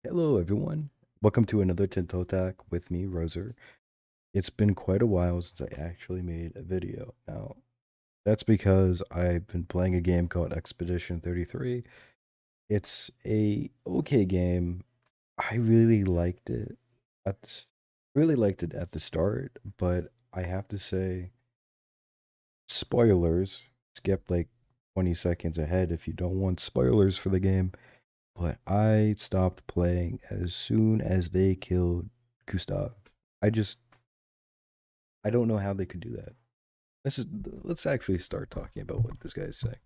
Hello, everyone. Welcome to another Tinto Talk with me, Roser. It's been quite a while since I actually made a video. Now, that's because I've been playing a game called Expedition 33. It's a okay game. I really liked it at the start, but I have to say, spoilers. Skip like 20 seconds ahead if you don't want spoilers for the game. But I stopped playing as soon as they killed Gustav. I just I don't know how they could do that. Let's actually start talking about what this guy is saying.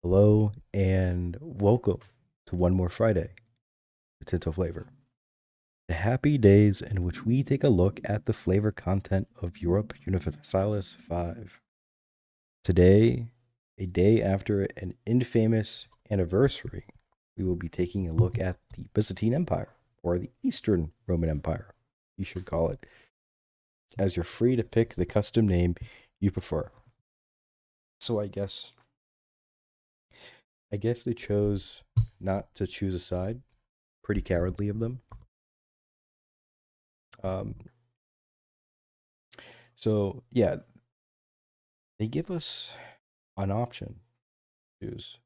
Hello and welcome to one more Friday, the Tinto Flavor. The happy days in which we take a look at the flavor content of Europe Universalis 5. Today, a day after an infamous anniversary, we will be taking a look at the Byzantine Empire, or the Eastern Roman Empire, you should call it, as you're free to pick the custom name you prefer. So I guess they chose not to choose a side. Pretty cowardly of them. Um, so yeah, they give us an option to choose,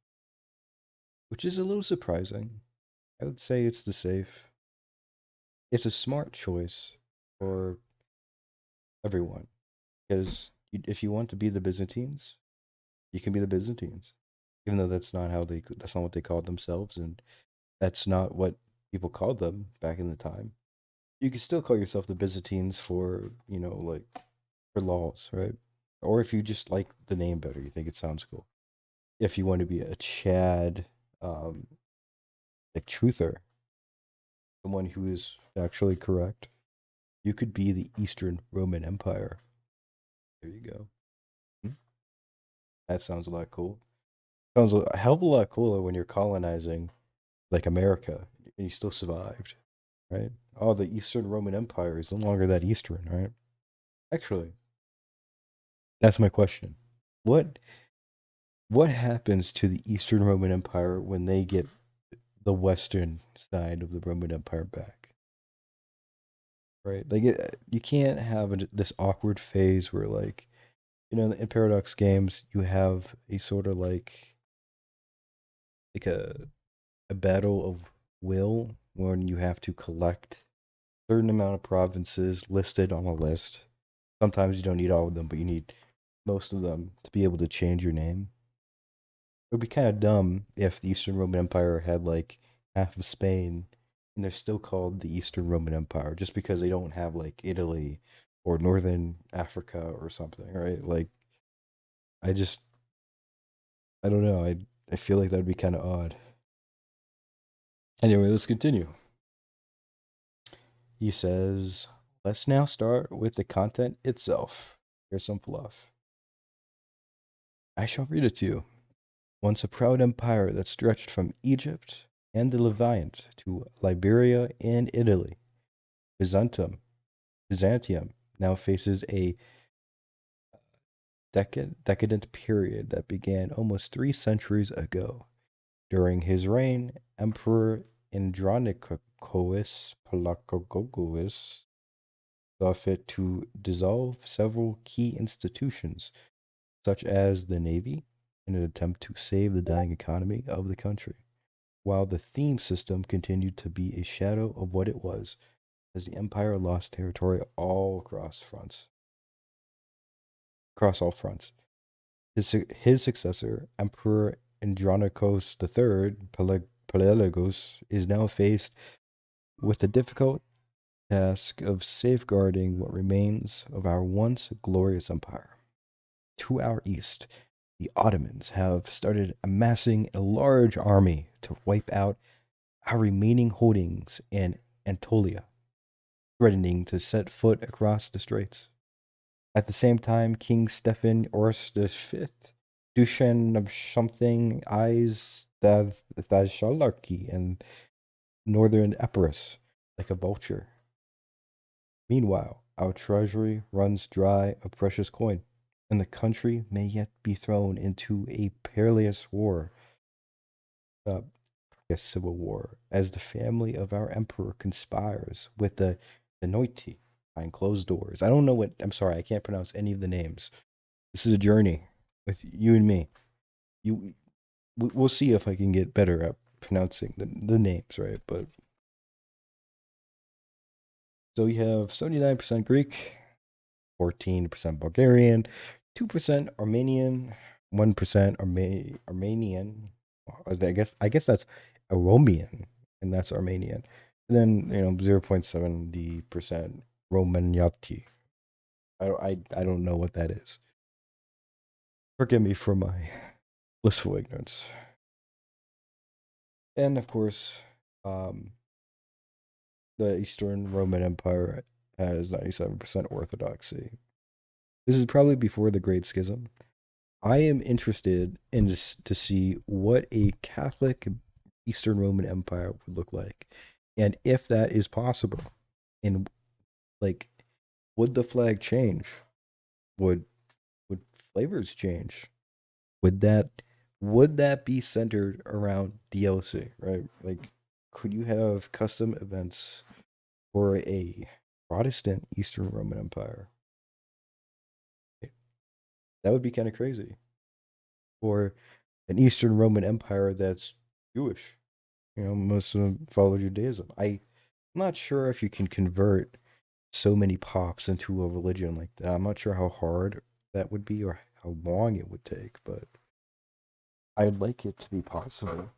which is a little surprising. I would say it's a smart choice for everyone because if you want to be the Byzantines, you can be the Byzantines, even though that's not what they called themselves, and that's not what people called them back in the time. You can still call yourself the Byzantines for like for laws, right? Or if you just like the name better, you think it sounds cool. If you want to be a Chad, um, like truther, someone who is actually correct, you could be the Eastern Roman Empire. There you go. Hmm? That sounds a lot cool. Sounds a hell of a lot cooler when you're colonizing like America and you still survived, right? Oh, the Eastern Roman Empire is no longer that Eastern, right? Actually, that's my question. What what happens to the Eastern Roman Empire when they get the Western side of the Roman Empire back? Right? You can't have this awkward phase where in Paradox games you have a sort of like a battle of will when you have to collect certain amount of provinces listed on a list. Sometimes you don't need all of them, but you need most of them to be able to change your name. It would be kind of dumb if the Eastern Roman Empire had like half of Spain and they're still called the Eastern Roman Empire just because they don't have like Italy or Northern Africa or something, right? I just I don't know. I feel like that'd be kind of odd. Anyway, let's continue. He says, "Let's now start with the content itself. Here's some fluff. I shall read it to you. Once a proud empire that stretched from Egypt and the Levant to Liberia and Italy, Byzantium now faces a decadent period that began almost 3 centuries ago. During his reign, Emperor Andronicus Palaiologos saw fit to dissolve several key institutions, such as the navy, in an attempt to save the dying economy of the country, while the theme system continued to be a shadow of what it was as the empire lost territory across all fronts. His successor, Emperor Andronicus III Palaiologos, is now faced with the difficult task of safeguarding what remains of our once glorious empire. To our east, the Ottomans have started amassing a large army to wipe out our remaining holdings in Anatolia, threatening to set foot across the straits. At the same time, King Stephen Urs the Fifth, Duchan of something, eyes the Shalarchy and northern Epirus like a vulture. Meanwhile, our treasury runs dry of precious coin, and the country may yet be thrown into a perilous war. Uh, a civil war as the family of our emperor conspires with the Noiti behind closed doors. I don't know what. I'm sorry, I can't pronounce any of the names. This is a journey with you and me. You, we'll see if I can get better at pronouncing the names, right? But so you have 79% Greek, 14% Bulgarian, 2% Armenian, 1% Armenian. I guess that's Aramean, and that's Armenian. And then 0.70% Romaniati. I don't know what that is. Forgive me for my blissful ignorance. And of course, um, the Eastern Roman Empire has 97% Orthodoxy. This is probably before the Great Schism. I am interested in this to see what a Catholic Eastern Roman Empire would look like, and if that is possible. And like, would the flag change? Would would flavors change? Would that would that be centered around DLC? Right? Like, could you have custom events for a Protestant Eastern Roman Empire? That would be kind of crazy. Or an Eastern Roman Empire that's Jewish. Most of them follow Judaism. I'm not sure if you can convert so many pops into a religion like that. I'm not sure how hard that would be or how long it would take, but I'd like it to be possible,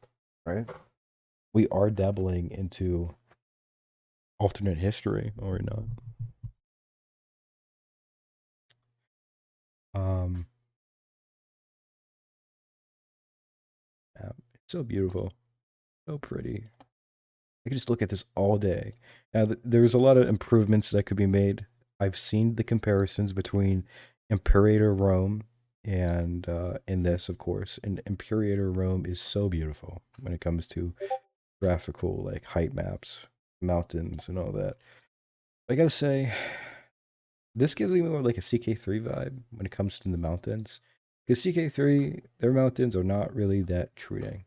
right? We are dabbling into alternate history, or not. Um, yeah, it's so beautiful, so pretty. I could just look at this all day. Now, there's a lot of improvements that could be made. I've seen the comparisons between Imperator Rome and in this, of course. And Imperator Rome is so beautiful when it comes to graphical, like height maps, mountains, and all that. I gotta say, this gives me more like a CK3 vibe when it comes to the mountains. Because CK3, their mountains are not really that treating.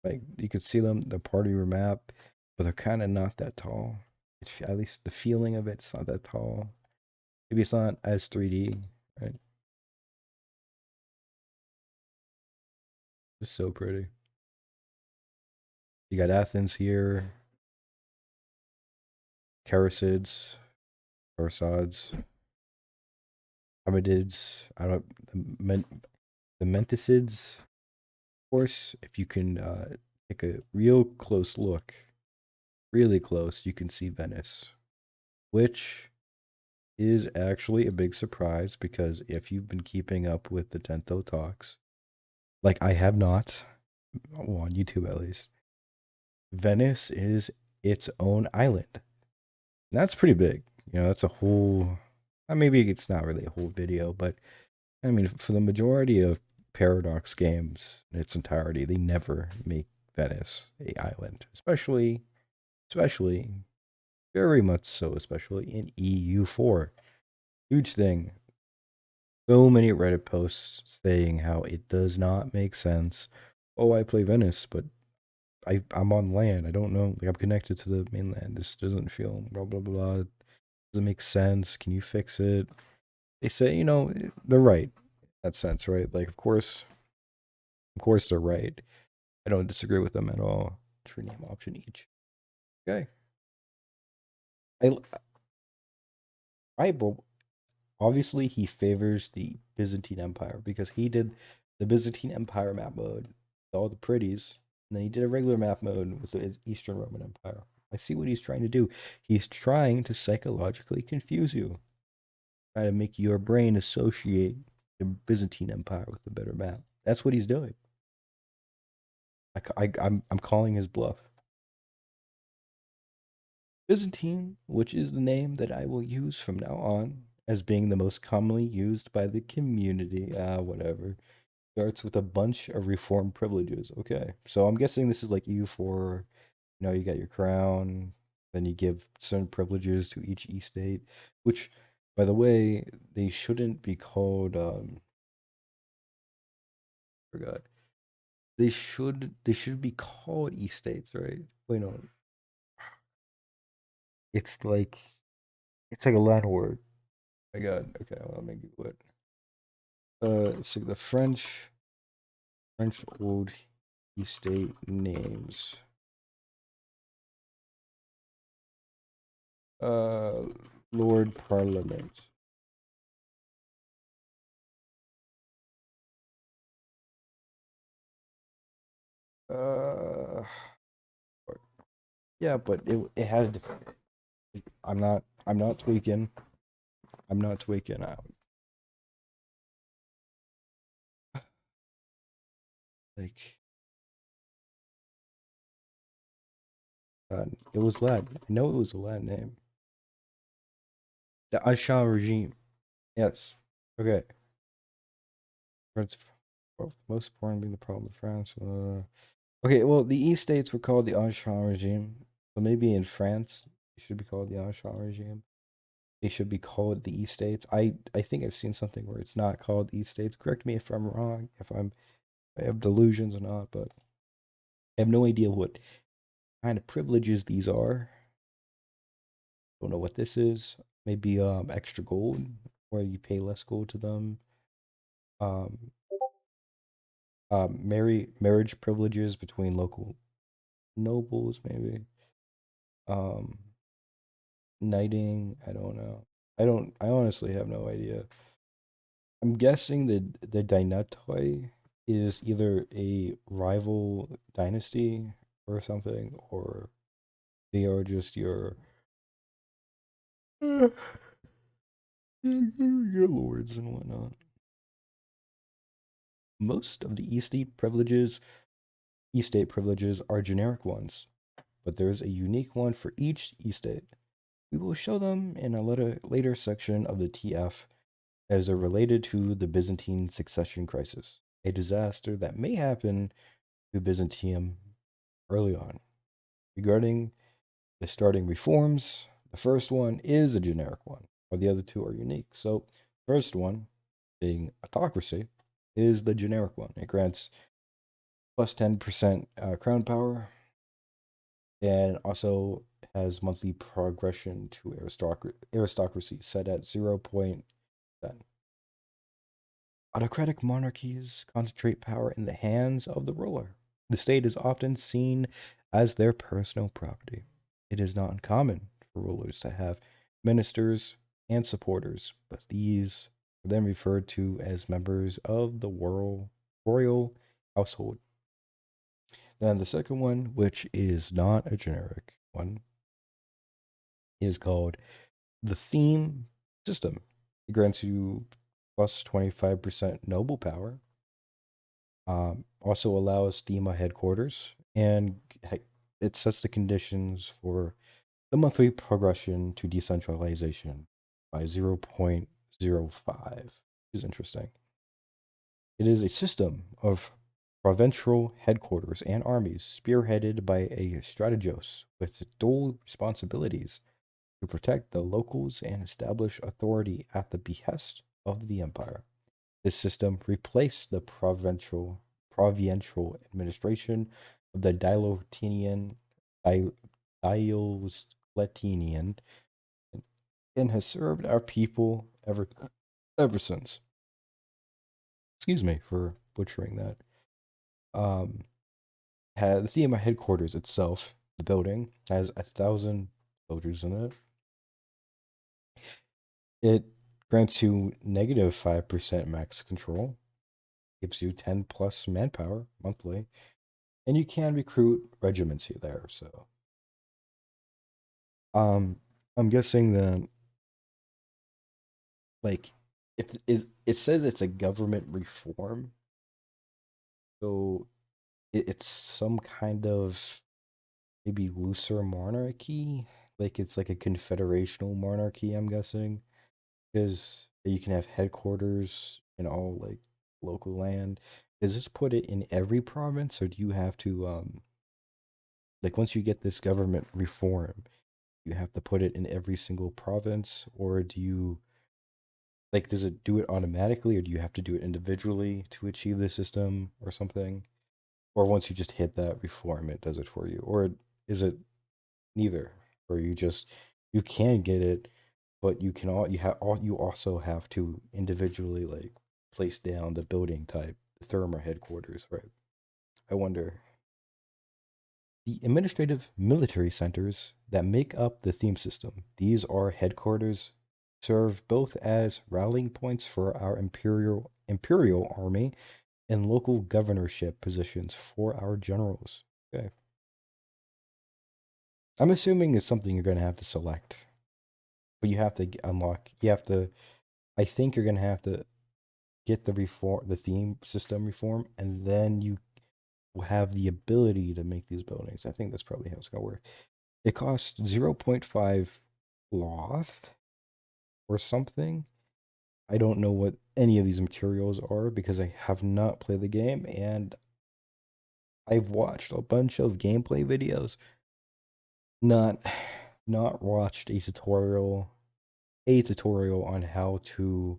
Like, you could see them, they're part of your map, but they're kind of not that tall. At least the feeling of it's not that tall. Maybe it's not as 3D, right? It's so pretty. You got Athens here, Karasids, Karasids, Hamadids, I don't, the Menticids. Of course, if you can take a real close look, really close, you can see Venice, which is actually a big surprise because if you've been keeping up with the Tento talks, like I have not, well, on YouTube at least, Venice is its own island. And that's pretty big. That's a whole, maybe it's not really a whole video, but I mean, for the majority of Paradox games in its entirety, they never make Venice a island, especially, very much so, especially in EU4. Huge thing. So many Reddit posts saying how it does not make sense. Oh, I play Venice, but I'm on land. I don't know. Like, I'm connected to the mainland. This doesn't feel blah blah blah. Doesn't make sense. Can you fix it? They say, they're right in that sense, right? Like, of course they're right. I don't disagree with them at all. True name option each. Okay. I I obviously he favors the Byzantine Empire because he did the Byzantine Empire map mode with all the pretties, and then he did a regular map mode with the Eastern Roman Empire. I see what he's trying to do. He's trying to psychologically confuse you, trying to make your brain associate the Byzantine Empire with the better map. That's what he's doing. I'm calling his bluff. Byzantine, which is the name that I will use from now on as being the most commonly used by the community. Whatever. Starts with a bunch of reform privileges. Okay. So I'm guessing this is like EU4. You got your crown, then you give certain privileges to each e-state, which, by the way, they shouldn't be called, forgot. they should be called e-states, right? Wait, no, it's like it's like a Latin word. My God. Okay, well, let me Google it. So the French old estate names. Uh, Lord Parliament. Uh, yeah, but it had a different. I'm not tweaking. I'm not tweaking out. Like, it was Latin. I know it was a Latin name. The Ancien regime. Yes. Okay. France, well, most important being the problem with France. Okay, well, the East states were called the Ancien regime. So maybe in France, it should be called the Ancien regime. They should be called the East states. I think I've seen something where it's not called East states. Correct me if I'm wrong, if I have delusions or not, but I have no idea what kind of privileges these are. Don't know what this is. Maybe extra gold, where you pay less gold to them. Um, marriage privileges between local nobles, maybe. Um, knighting. I don't know. I don't. I honestly have no idea. I'm guessing the Dynatoi is either a rival dynasty or something, or they are just your lords and whatnot. Most of the estate privileges are generic ones, but there is a unique one for each estate. We will show them in a later section of the TF as they're related to the Byzantine succession crisis, a disaster that may happen to Byzantium early on. Regarding the starting reforms, the first one is a generic one, while the other two are unique. So, first one, being autocracy, is the generic one. It grants plus 10% crown power and also has monthly progression to aristocracy set at 0.10. Autocratic monarchies concentrate power in the hands of the ruler. The state is often seen as their personal property. It is not uncommon for rulers to have ministers and supporters, but these are then referred to as members of the royal household. Then the second one, which is not a generic one, is called the theme system. It grants you plus 25% noble power. Also allows thema headquarters, and it sets the conditions for the monthly progression to decentralization by 0.05, which is interesting. It is a system of provincial headquarters and armies spearheaded by a strategos with dual responsibilities to protect the locals and establish authority at the behest of the empire. This system replaced the provincial administration of the Diocletian and has served our people ever since. Excuse me for butchering that. Um, the Thema headquarters itself, the building, has 1,000 soldiers in it. It grants you negative 5% max control, gives you 10 plus manpower monthly, and you can recruit regiments here there. So, um, I'm guessing that like if is it says it's a government reform, so it's some kind of maybe looser monarchy. Like it's like a confederational monarchy, I'm guessing, because you can have headquarters in all like local land. Does this put it in every province, or do you have to like once you get this government reform, you have to put it in every single province, or do you like does it do it automatically, or do you have to do it individually to achieve the system or something? Or once you just hit that reform, it does it for you? Or is it neither? Or you can get it, but you also have to individually like place down the building type, the therma headquarters, right? I wonder. The administrative military centers that make up the theme system. These are headquarters, serve both as rallying points for our imperial army and local governorship positions for our generals. Okay. I'm assuming it's something you're going to have to select, but you have to unlock. You have to. I think you're going to have to get the theme system reform, and then you will have the ability to make these buildings. I think that's probably how it's going to work. It costs zero point 0.5 cloth or something. I don't know what any of these materials are because I have not played the game and I've watched a bunch of gameplay videos, not not watched a tutorial on how to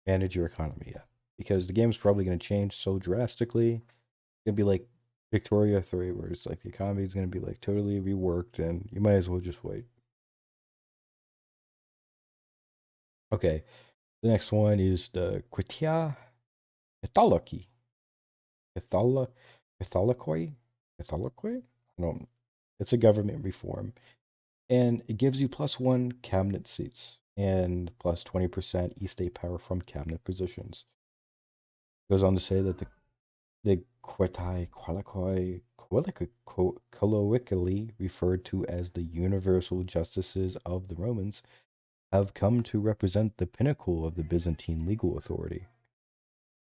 manage your economy yet. Because the game's probably going to change so drastically. It's going to be like Victoria 3, where it's like the economy is going to be like totally reworked and you might as well just wait. Okay, the next one is the Quitia Catholici. Catholic Catholicoi? Catholicoi? I don't. It's a government reform. And it gives you plus one cabinet seats and plus 20% estate power from cabinet positions. It goes on to say that the Quetai Qualikoi colloquially referred to as the universal justices of the Romans have come to represent the pinnacle of the Byzantine legal authority,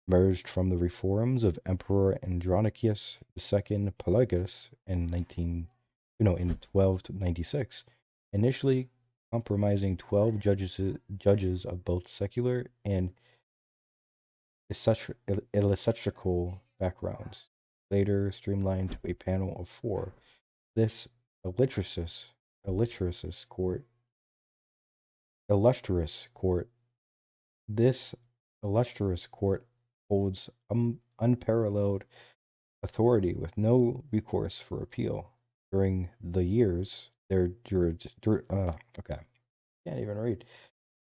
merged from the reforms of Emperor Andronicus II Pelagius in 1296, initially compromising 12 judges of both secular and ecclesiastical backgrounds, later streamlined to a panel of four. This illustrious, illustrious court, illustrious court, this illustrious court holds unparalleled authority with no recourse for appeal. During the years, okay, can't even read.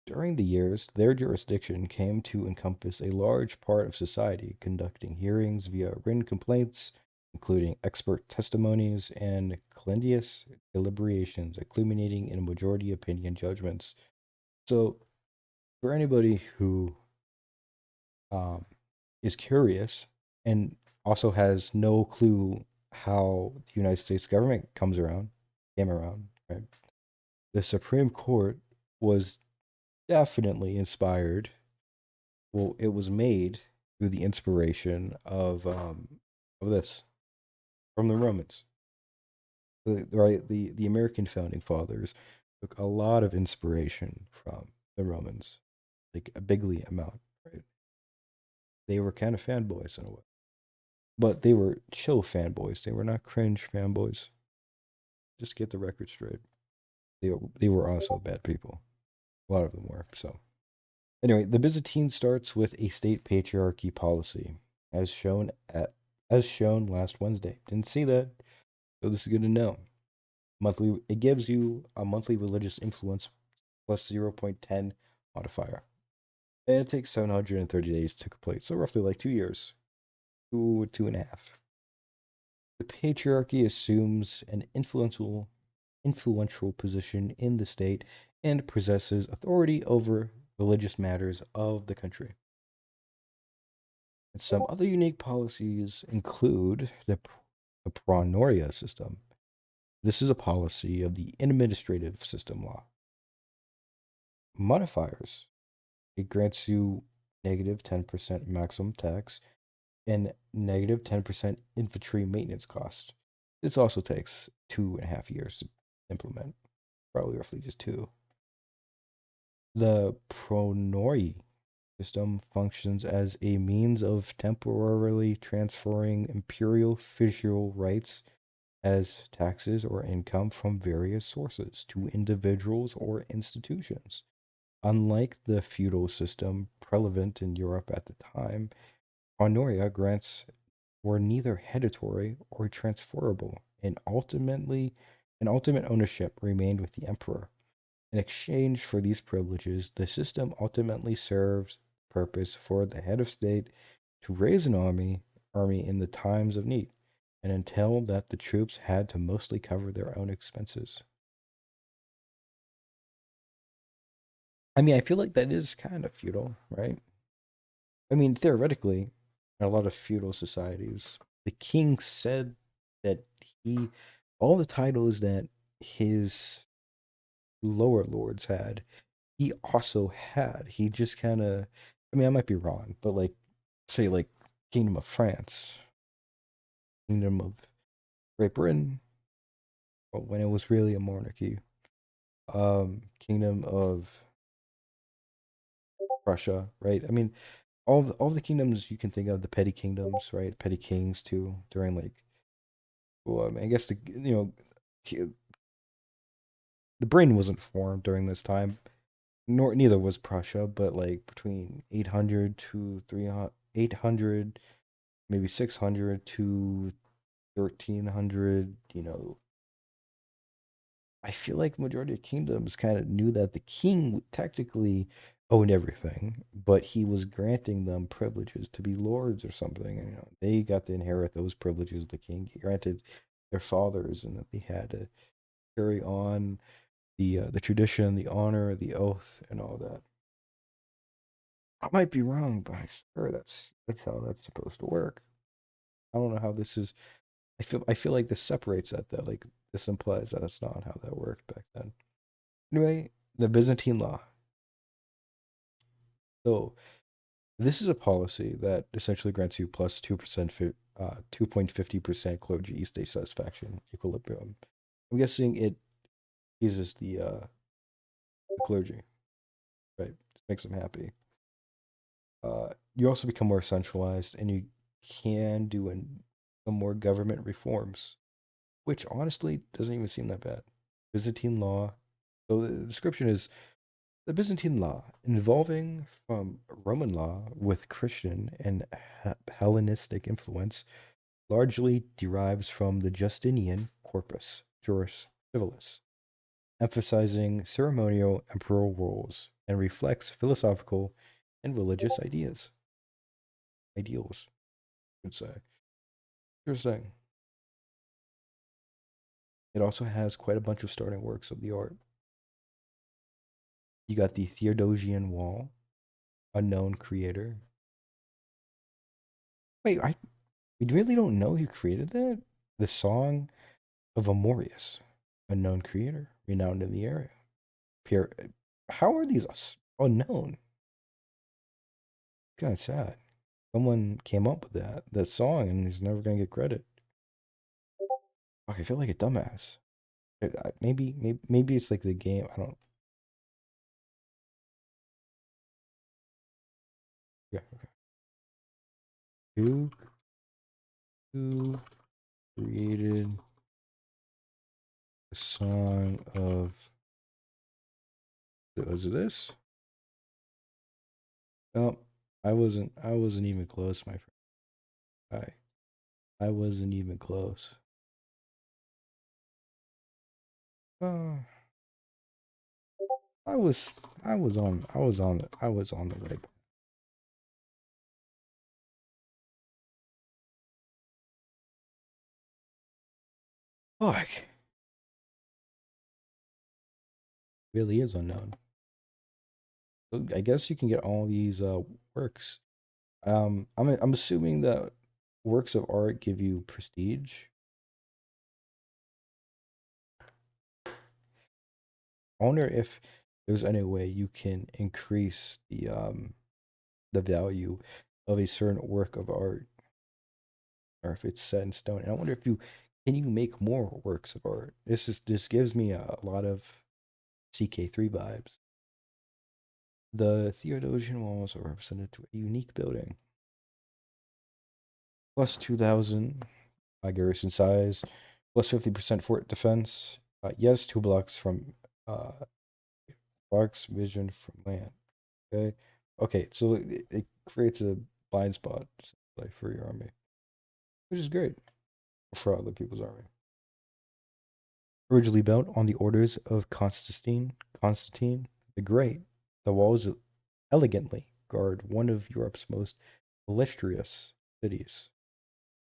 During the years, their jurisdiction came to encompass a large part of society, conducting hearings via written complaints, including expert testimonies and clendious deliberations, culminating in majority opinion judgments. So, for anybody who um, is curious and also has no clue how the United States government came around, right? The Supreme Court was definitely inspired. Well, it was made through the inspiration of this from the Romans. Right, the American founding fathers took a lot of inspiration from the Romans, like a bigly amount. Right, they were kind of fanboys in a way. But they were chill fanboys. They were not cringe fanboys. Just get the record straight. They were also bad people. A lot of them were. So anyway, the Byzantine starts with a state patriarchy policy, as shown at as shown last Wednesday. Didn't see that, so this is good to know. Monthly, it gives you a monthly religious influence plus 0.10 modifier, and it takes 730 days to complete. So roughly like 2 years, two and a half. The patriarchy assumes an influential position in the state and possesses authority over religious matters of the country. And some other unique policies include the pronoria system. This is a policy of the administrative system law. Modifiers. It grants you negative 10% maximum tax and negative 10% infantry maintenance cost. This also takes 2.5 years to implement, probably roughly just two. The pronori system functions as a means of temporarily transferring imperial fiscal rights as taxes or income from various sources to individuals or institutions. Unlike the feudal system prevalent in Europe at the time, pronoria grants were neither hereditary or transferable, and ultimate ownership remained with the emperor. In exchange for these privileges, the system ultimately serves purpose for the head of state to raise an army in the times of need, and until that the troops had to mostly cover their own expenses. I mean, I feel like that is kind of feudal, right? I mean, theoretically, in a lot of feudal societies, the king said that he, all the titles that his lower lords had, he also had. He just kind of, I mean, I might be wrong, but like, say, like Kingdom of France, Kingdom of Great Britain, well, when it was really a monarchy, Kingdom of Prussia, right? I mean, all the kingdoms you can think of, the petty kingdoms, right? Petty kings too, during like, well, I mean, I guess the brain wasn't formed during this time, nor neither was Prussia, but like between 800 to 300, 800, maybe 600 to 1300, I feel like the majority of kingdoms kind of knew that the king technically owned everything, but he was granting them privileges to be lords or something. And, they got to inherit those privileges the king granted their fathers, and that they had to carry on the tradition, the honor, the oath, and all that. I might be wrong, but I swear that's how that's supposed to work. I don't know how this is. I feel like this separates that though. Like this implies that that's not how that worked back then. Anyway, the Byzantine law. So this is a policy that essentially grants you plus 2%, 2.50% clergy state satisfaction equilibrium. I'm guessing it eases the clergy, right? Makes them happy. You also become more centralized, and you can do some more government reforms, which honestly doesn't even seem that bad. Byzantine law. So the description is the Byzantine law, involving from Roman law with Christian and Hellenistic influence, largely derives from the Justinian corpus juris civilis, emphasizing ceremonial emperor rules and reflects philosophical and religious ideals, I would say. Interesting. It also has quite a bunch of starting works of the art. You got the Theodosian Wall, unknown creator. Wait, we really don't know who created that? The Song of Amorius, unknown creator, renowned in the area. Pierre, how are these unknown? Kind of sad. Someone came up with that song, and he's never gonna get credit. Okay, I feel like a dumbass. Maybe it's like the game. I don't. Yeah. Who created the song of? Was it this? No, I wasn't even close, my friend. I wasn't even close. Uh, I was I was on the right. Fuck, really is unknown. So I guess you can get all these works. I'm assuming that works of art give you prestige. I wonder if there's any way you can increase the value of a certain work of art, or if it's set in stone. And I wonder if you can you make more works of art. This gives me a lot of CK3 vibes. The Theodosian walls are represented to a unique building, plus 2,000 garrison size, plus 50% fort defense. Yes, 2 blocks from uh, Clark's vision from land. Okay. Okay, so it creates a blind spot like for your army. which is great for other people's army. Originally built on the orders of Constantine the Great, the walls elegantly guard one of Europe's most illustrious cities.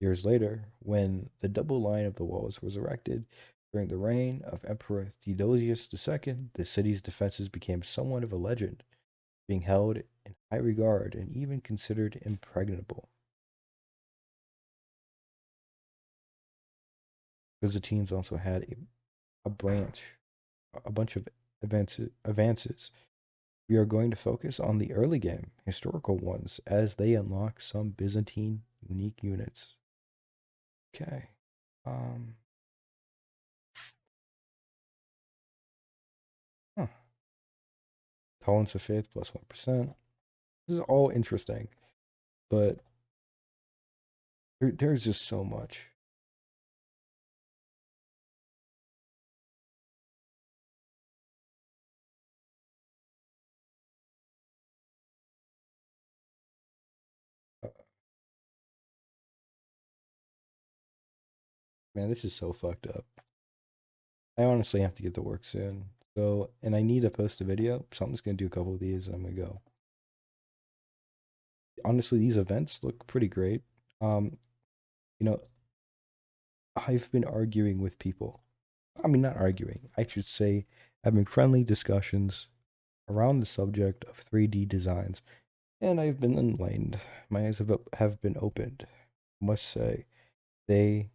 Years later, when the double line of the walls was erected during the reign of Emperor Theodosius II, the city's defenses became somewhat of a legend, being held in high regard and even considered impregnable. Byzantines also had a branch, a bunch of advances. We are going to focus on the early game, historical ones, as they unlock some Byzantine unique units. Okay. Um, huh. Tolerance of faith plus 1%. This is all interesting, but there's just so much. Uh, Man, this is so fucked up. I honestly have to get to work soon. So, and I need to post a video, so I'm just gonna do a couple of these and I'm gonna go. Honestly, these events look pretty great. Um, you know, I've been arguing with people. I mean, not arguing. I should say having friendly discussions around the subject of 3D designs, and I've been enlightened. My eyes have been opened. I must say, they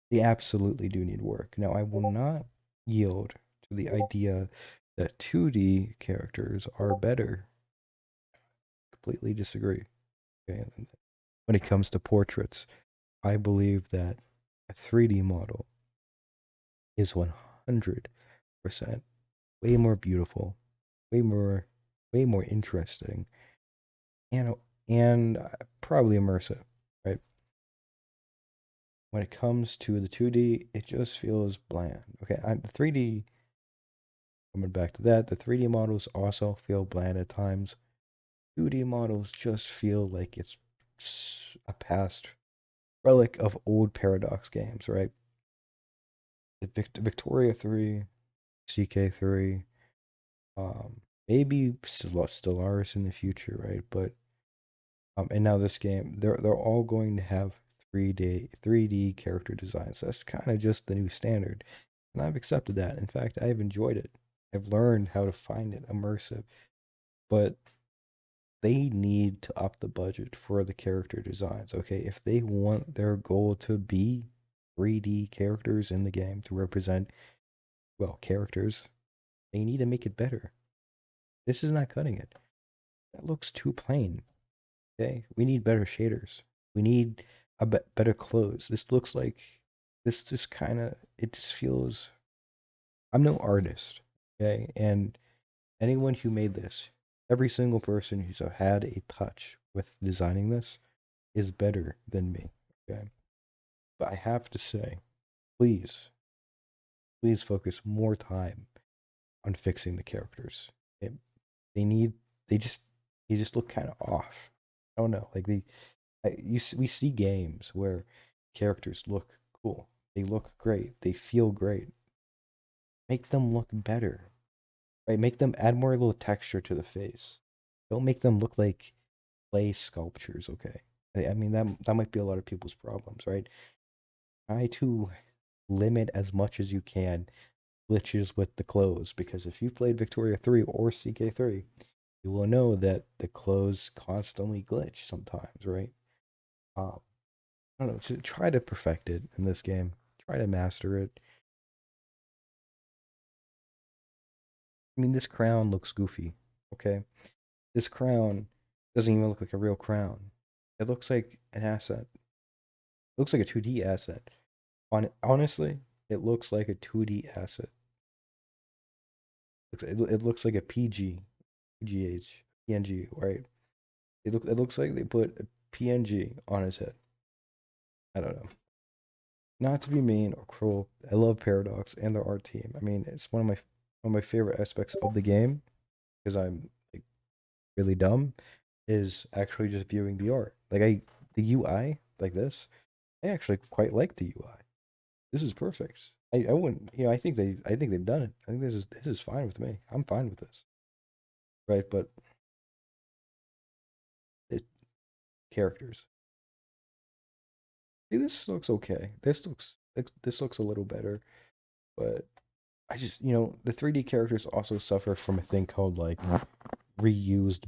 they absolutely do need work. Now, I will not yield to the idea that 2D characters are better. Completely disagree. Okay? When it comes to portraits, I believe that a 3D model is 100% way more beautiful, way more way more interesting, and probably immersive, right? When it comes to the 2D, it just feels bland. Okay, the 3D, coming back to that, the 3D models also feel bland at times. 2D models just feel like it's a past relic of old Paradox games, right? Victoria 3, CK3, maybe Stellaris in the future, right? But and now this game, they're all going to have 3D character designs. That's kind of just the new standard, and I've accepted that. In fact, I've enjoyed it. I've learned how to find it immersive, but they need to up the budget for the character designs. Okay, if they want their goal to be 3D characters in the game to represent, well, characters, they need to make it better. This is not cutting it. That looks too plain. Okay, we need better shaders. We need better clothes. This looks like this just kind of it just feels. I'm no artist, okay, and anyone who made this, every single person who's had a touch with designing this is better than me, okay. But I have to say, please, please focus more time on fixing the characters. It, they need. They just. They just look kind of off. I don't know. Like we see games where characters look cool. They look great. They feel great. Make them look better, right? Make them add more little texture to the face. Don't make them look like clay sculptures. Okay. I mean that might be a lot of people's problems, right? Try to limit as much as you can glitches with the clothes because if you've played Victoria 3 or CK3, you will know that the clothes constantly glitch sometimes, right? Um, I don't know, to try to perfect it in this game. Try to master it. I mean, this crown looks goofy. Okay, this crown doesn't even look like a real crown. It looks like an asset. It looks like a 2D asset. Honestly, it looks like a 2D asset. It looks like a PGH, PNG, right? It looks like they put a PNG on his head. I don't know. Not to be mean or cruel, I love Paradox and their art team. I mean, it's one of my favorite aspects of the game because I'm like really dumb is actually just viewing the art. Like the UI like this. I actually quite like the UI. This is perfect. I wouldn't, I think they've done it. I think this is fine with me. I'm fine with this. Right, but it characters. See, this looks okay. This looks a little better, but I just, the 3D characters also suffer from a thing called like reused